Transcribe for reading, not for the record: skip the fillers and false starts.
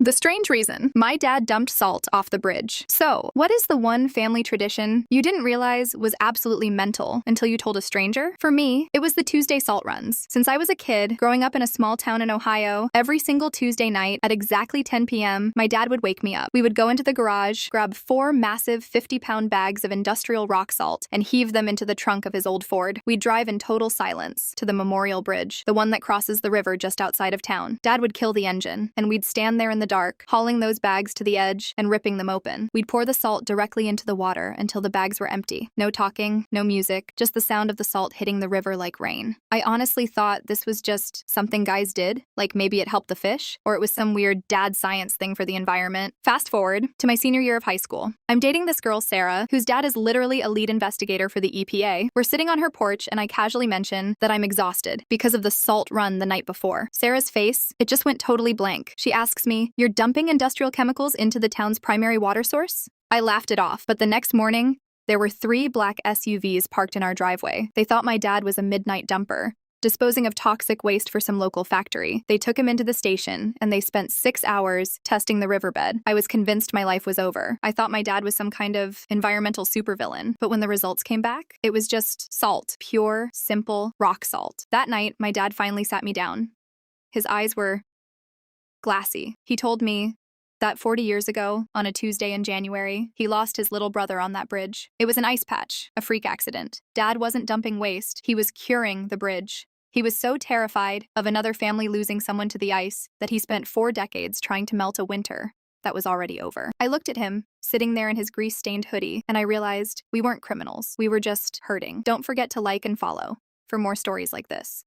The strange reason my dad dumped salt off the bridge. So, what is the one family tradition you didn't realize was absolutely mental until you told a stranger? For me, it was the Tuesday salt runs. Since I was a kid, growing up in a small town in Ohio, every single Tuesday night at exactly 10 p.m., my dad would wake me up. We would go into the garage, grab 4 massive 50-pound bags of industrial rock salt, and heave them into the trunk of his old Ford. We'd drive in total silence to the Memorial Bridge, the one that crosses the river just outside of town. Dad would kill the engine, and we'd stand there in the dark, hauling those bags to the edge and ripping them open. We'd pour the salt directly into the water until the bags were empty. No talking, no music, just the sound of the salt hitting the river like rain. I honestly thought this was just something guys did, like maybe it helped the fish, or it was some weird dad science thing for the environment. Fast forward to my senior year of high school. I'm dating this girl, Sarah, whose dad is literally a lead investigator for the EPA. We're sitting on her porch and I casually mention that I'm exhausted because of the salt run the night before. Sarah's face, it just went totally blank. She asks me, "You're dumping industrial chemicals into the town's primary water source?" I laughed it off, but the next morning, there were 3 black SUVs parked in our driveway. They thought my dad was a midnight dumper, disposing of toxic waste for some local factory. They took him into the station, and they spent 6 hours testing the riverbed. I was convinced my life was over. I thought my dad was some kind of environmental supervillain, but when the results came back, it was just salt, pure, simple rock salt. That night, my dad finally sat me down. His eyes were glassy. He told me that 40 years ago, on a Tuesday in January, he lost his little brother on that bridge. It was an ice patch, a freak accident. Dad wasn't dumping waste, he was curing the bridge. He was so terrified of another family losing someone to the ice that he spent 4 decades trying to melt a winter that was already over. I looked at him, sitting there in his grease-stained hoodie, and I realized we weren't criminals. We were just hurting. Don't forget to like and follow for more stories like this.